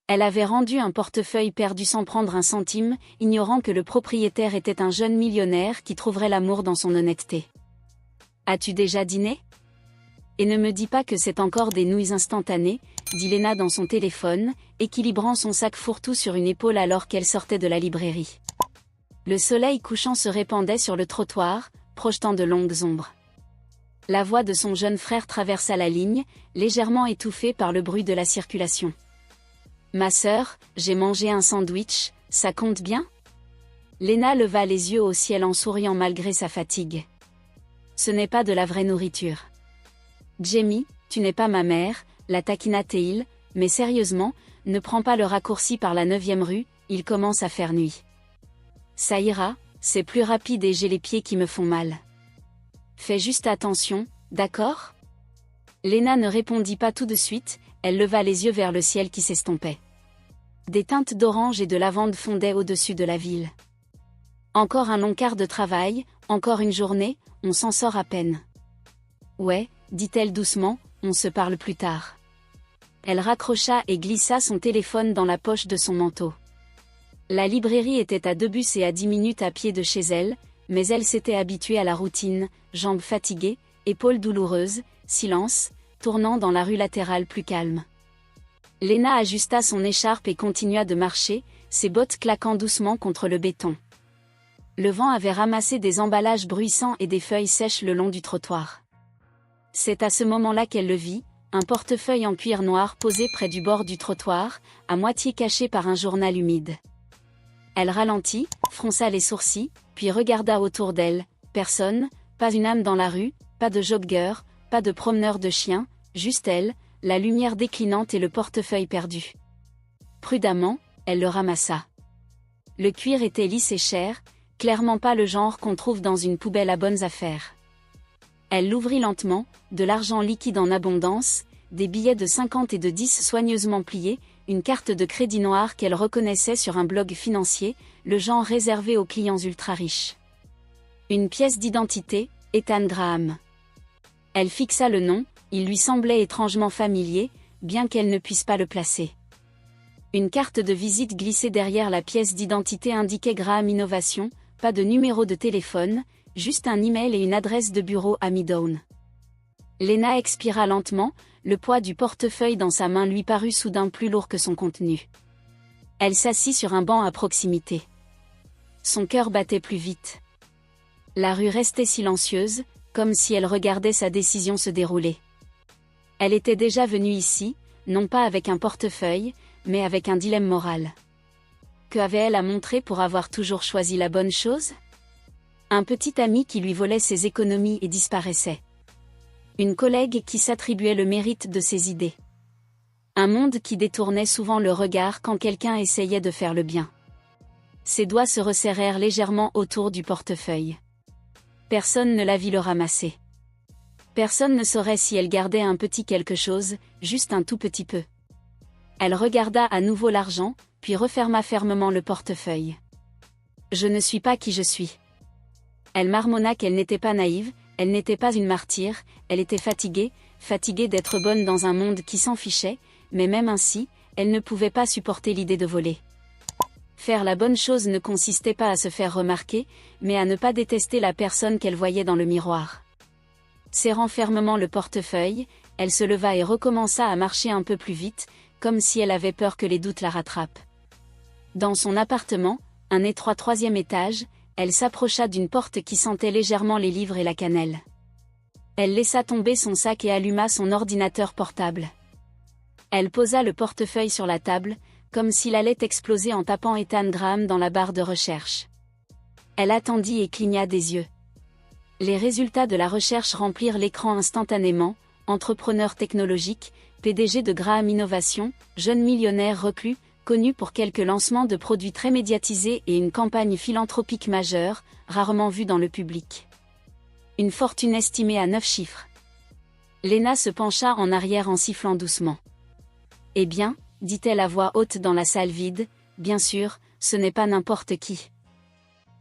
Elle avait rendu un portefeuille perdu sans prendre un centime, ignorant que le propriétaire était un jeune millionnaire qui trouverait l'amour dans son honnêteté. « As-tu déjà dîné ? Et ne me dis pas que c'est encore des nouilles instantanées, » dit Léna dans son téléphone, équilibrant son sac fourre-tout sur une épaule alors qu'elle sortait de la librairie. Le soleil couchant se répandait sur le trottoir, projetant de longues ombres. La voix de son jeune frère traversa la ligne, légèrement étouffée par le bruit de la circulation. « Ma sœur, j'ai mangé un sandwich, ça compte bien ?» Léna leva les yeux au ciel en souriant malgré sa fatigue. « Ce n'est pas de la vraie nourriture. »« Jamie, tu n'es pas ma mère, » la taquina Théil, « mais sérieusement, ne prends pas le raccourci par la 9e rue, il commence à faire nuit. »« Ça ira, c'est plus rapide et j'ai les pieds qui me font mal. »« Fais juste attention, d'accord ?» Léna ne répondit pas tout de suite, elle leva les yeux vers le ciel qui s'estompait. Des teintes d'orange et de lavande fondaient au-dessus de la ville. Encore un long quart de travail, encore une journée, on s'en sort à peine. Ouais, dit-elle doucement, on se parle plus tard. Elle raccrocha et glissa son téléphone dans la poche de son manteau. La librairie était à 2 bus et à 10 minutes à pied de chez elle, mais elle s'était habituée à la routine, jambes fatiguées, épaules douloureuses, silence, tournant dans la rue latérale plus calme. Léna ajusta son écharpe et continua de marcher, ses bottes claquant doucement contre le béton. Le vent avait ramassé des emballages bruissants et des feuilles sèches le long du trottoir. C'est à ce moment-là qu'elle le vit, un portefeuille en cuir noir posé près du bord du trottoir, à moitié caché par un journal humide. Elle ralentit, fronça les sourcils, puis regarda autour d'elle, personne, pas une âme dans la rue, pas de jogger, pas de promeneur de chiens, juste elle, la lumière déclinante et le portefeuille perdu. Prudemment, elle le ramassa. Le cuir était lisse et cher, clairement pas le genre qu'on trouve dans une poubelle à bonnes affaires. Elle l'ouvrit lentement, de l'argent liquide en abondance, des billets de 50 et de 10 soigneusement pliés, une carte de crédit noire qu'elle reconnaissait sur un blog financier, le genre réservé aux clients ultra-riches. Une pièce d'identité, Ethan Graham. Elle fixa le nom, il lui semblait étrangement familier, bien qu'elle ne puisse pas le placer. Une carte de visite glissée derrière la pièce d'identité indiquait Graham Innovation, pas de numéro de téléphone, juste un email et une adresse de bureau à Midtown. Léna expira lentement, le poids du portefeuille dans sa main lui parut soudain plus lourd que son contenu. Elle s'assit sur un banc à proximité. Son cœur battait plus vite. La rue restait silencieuse, comme si elle regardait sa décision se dérouler. Elle était déjà venue ici, non pas avec un portefeuille, mais avec un dilemme moral. Que avait-elle à montrer pour avoir toujours choisi la bonne chose ? Un petit ami qui lui volait ses économies et disparaissait. Une collègue qui s'attribuait le mérite de ses idées. Un monde qui détournait souvent le regard quand quelqu'un essayait de faire le bien. Ses doigts se resserrèrent légèrement autour du portefeuille. Personne ne la vit le ramasser. Personne ne saurait si elle gardait un petit quelque chose, juste un tout petit peu. Elle regarda à nouveau l'argent, puis referma fermement le portefeuille. « Je ne suis pas qui je suis. » Elle marmonna qu'elle n'était pas naïve, elle n'était pas une martyre, elle était fatiguée d'être bonne dans un monde qui s'en fichait, mais même ainsi, elle ne pouvait pas supporter l'idée de voler. Faire la bonne chose ne consistait pas à se faire remarquer, mais à ne pas détester la personne qu'elle voyait dans le miroir. Serrant fermement le portefeuille, elle se leva et recommença à marcher un peu plus vite, comme si elle avait peur que les doutes la rattrapent. Dans son appartement, un étroit 3e étage, elle s'approcha d'une porte qui sentait légèrement les livres et la cannelle. Elle laissa tomber son sac et alluma son ordinateur portable. Elle posa le portefeuille sur la table, comme s'il allait exploser en tapant Ethan Graham dans la barre de recherche. Elle attendit et cligna des yeux. Les résultats de la recherche remplirent l'écran instantanément, entrepreneur technologique, PDG de Graham Innovation, jeune millionnaire reclus, connu pour quelques lancements de produits très médiatisés et une campagne philanthropique majeure, rarement vue dans le public. Une fortune estimée à 9 chiffres. Léna se pencha en arrière en sifflant doucement. « Eh bien, » dit-elle à voix haute dans la salle vide, « bien sûr, ce n'est pas n'importe qui. »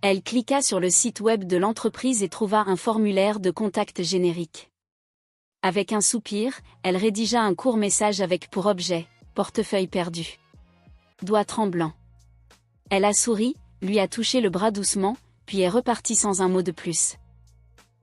Elle cliqua sur le site web de l'entreprise et trouva un formulaire de contact générique. Avec un soupir, elle rédigea un court message avec pour objet « Portefeuille perdu ». doigts tremblants. Elle a souri, lui a touché le bras doucement, puis est repartie sans un mot de plus.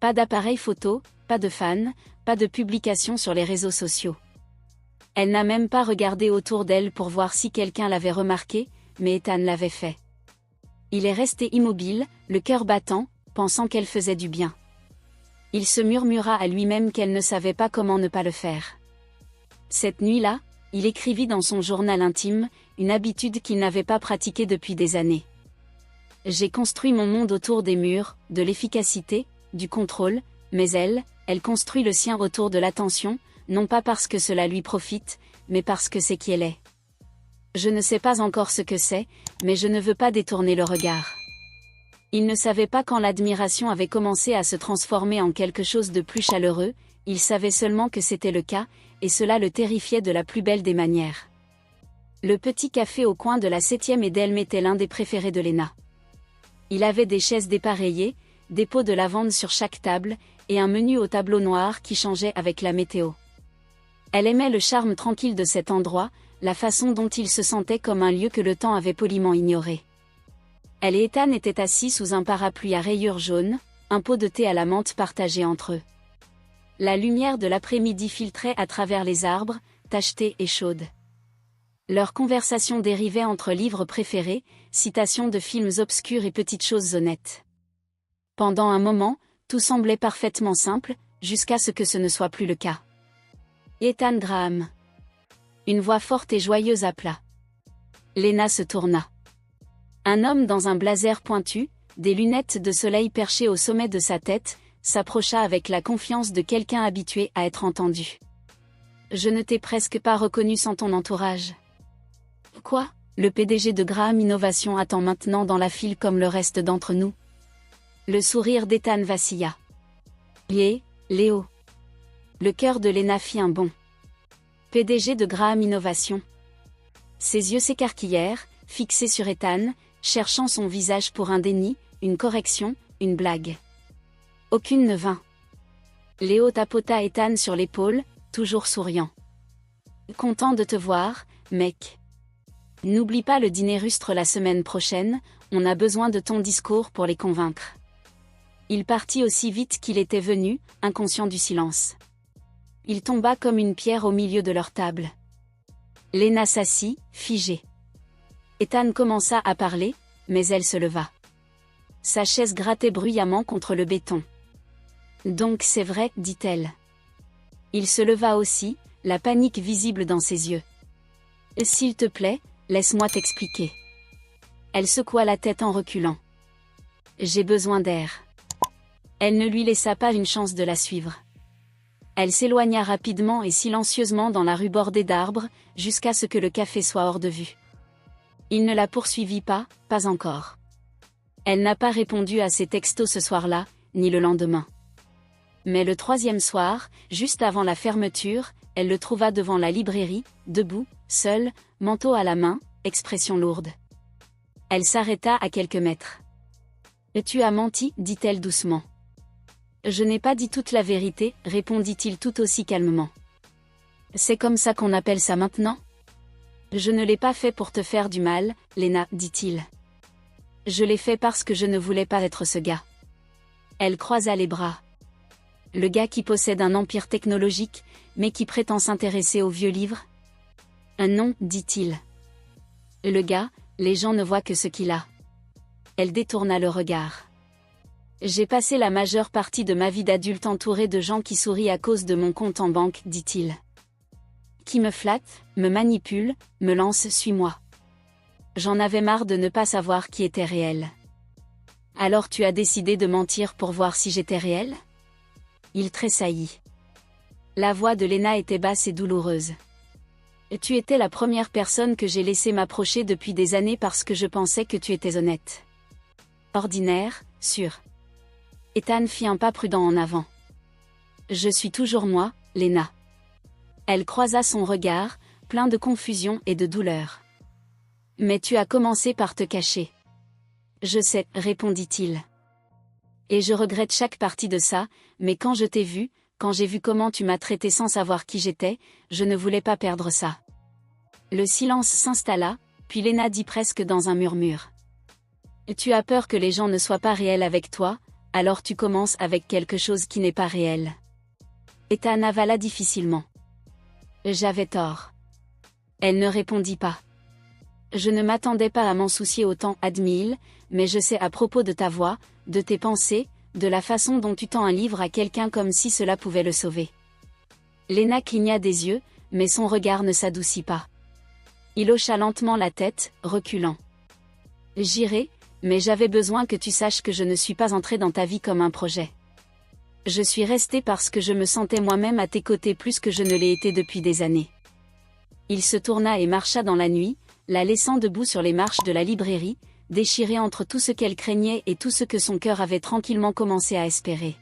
Pas d'appareil photo, pas de fans, pas de publication sur les réseaux sociaux. Elle n'a même pas regardé autour d'elle pour voir si quelqu'un l'avait remarqué, mais Ethan l'avait fait. Il est resté immobile, le cœur battant, pensant qu'elle faisait du bien. Il se murmura à lui-même qu'elle ne savait pas comment ne pas le faire. Cette nuit-là, il écrivit dans son journal intime, une habitude qu'il n'avait pas pratiquée depuis des années. J'ai construit mon monde autour des murs, de l'efficacité, du contrôle, mais elle construit le sien autour de l'attention, non pas parce que cela lui profite, mais parce que c'est qui elle est. Je ne sais pas encore ce que c'est, mais je ne veux pas détourner le regard. Il ne savait pas quand l'admiration avait commencé à se transformer en quelque chose de plus chaleureux, il savait seulement que c'était le cas, et cela le terrifiait de la plus belle des manières. Le petit café au coin de la 7e et d'Elm était l'un des préférés de Lena. Il avait des chaises dépareillées, des pots de lavande sur chaque table, et un menu au tableau noir qui changeait avec la météo. Elle aimait le charme tranquille de cet endroit, la façon dont il se sentait comme un lieu que le temps avait poliment ignoré. Elle et Ethan étaient assis sous un parapluie à rayures jaunes, un pot de thé à la menthe partagé entre eux. La lumière de l'après-midi filtrait à travers les arbres, tachetée et chaude. Leur conversation dérivait entre livres préférés, citations de films obscurs et petites choses honnêtes. Pendant un moment, tout semblait parfaitement simple, jusqu'à ce que ce ne soit plus le cas. Ethan Graham. Une voix forte et joyeuse appela. Lena se tourna. Un homme dans un blazer pointu, des lunettes de soleil perchées au sommet de sa tête, s'approcha avec la confiance de quelqu'un habitué à être entendu. Je ne t'ai presque pas reconnu sans ton entourage. Quoi ? Le PDG de Graham Innovation attend maintenant dans la file comme le reste d'entre nous. Le sourire d'Ethan vacilla. Léo. Le cœur de Lena fit un bond. PDG de Graham Innovation. Ses yeux s'écarquillèrent, fixés sur Ethan, cherchant son visage pour un déni, une correction, une blague. Aucune ne vint. Léo tapota Ethan sur l'épaule, toujours souriant. Content de te voir, mec. N'oublie pas le dîner rustre la semaine prochaine, on a besoin de ton discours pour les convaincre. Il partit aussi vite qu'il était venu, inconscient du silence. Il tomba comme une pierre au milieu de leur table. Lena s'assit, figée. Ethan commença à parler, mais elle se leva. Sa chaise grattait bruyamment contre le béton. Donc c'est vrai, dit-elle. Il se leva aussi, la panique visible dans ses yeux. S'il te plaît, laisse-moi t'expliquer. Elle secoua la tête en reculant. J'ai besoin d'air. Elle ne lui laissa pas une chance de la suivre. Elle s'éloigna rapidement et silencieusement dans la rue bordée d'arbres, jusqu'à ce que le café soit hors de vue. Il ne la poursuivit pas encore. Elle n'a pas répondu à ses textos ce soir-là, ni le lendemain. Mais le 3e soir, juste avant la fermeture, elle le trouva devant la librairie, debout, seul, manteau à la main, expression lourde. Elle s'arrêta à quelques mètres. « Tu as menti, dit-elle doucement. » Je n'ai pas dit toute la vérité, répondit-il tout aussi calmement. C'est comme ça qu'on appelle ça maintenant ? Je ne l'ai pas fait pour te faire du mal, Lena, dit-il. Je l'ai fait parce que je ne voulais pas être ce gars. Elle croisa les bras. Le gars qui possède un empire technologique, mais qui prétend s'intéresser aux vieux livres ? Non, dit-il. Le gars, les gens ne voient que ce qu'il a. Elle détourna le regard. J'ai passé la majeure partie de ma vie d'adulte entourée de gens qui sourient à cause de mon compte en banque, dit-il. Qui me flatte, me manipule, me lance, suis-moi. J'en avais marre de ne pas savoir qui était réel. Alors tu as décidé de mentir pour voir si j'étais réel ? Il tressaillit. La voix de Lena était basse et douloureuse. Tu étais la première personne que j'ai laissé m'approcher depuis des années parce que je pensais que tu étais honnête. Ordinaire, sûr. Ethan fit un pas prudent en avant. Je suis toujours moi, Lena. Elle croisa son regard, plein de confusion et de douleur. Mais tu as commencé par te cacher. Je sais, répondit-il. Et je regrette chaque partie de ça, mais quand je t'ai vu, quand j'ai vu comment tu m'as traité sans savoir qui j'étais, je ne voulais pas perdre ça. Le silence s'installa, Puis Lena dit presque dans un murmure. Tu as peur que les gens ne soient pas réels avec toi, alors tu commences avec quelque chose qui n'est pas réel. Ethan avala difficilement. J'avais tort. Elle ne répondit pas. Je ne m'attendais pas à m'en soucier autant, admit-il, mais je sais à propos de ta voix, de tes pensées, de la façon dont tu tends un livre à quelqu'un comme si cela pouvait le sauver. Lena cligna des yeux, mais son regard ne s'adoucit pas. Il hocha lentement la tête, reculant. J'irai, mais j'avais besoin que tu saches que je ne suis pas entrée dans ta vie comme un projet. Je suis restée parce que je me sentais moi-même à tes côtés plus que je ne l'ai été depuis des années. Il se tourna et marcha dans la nuit, la laissant debout sur les marches de la librairie, déchirée entre tout ce qu'elle craignait et tout ce que son cœur avait tranquillement commencé à espérer.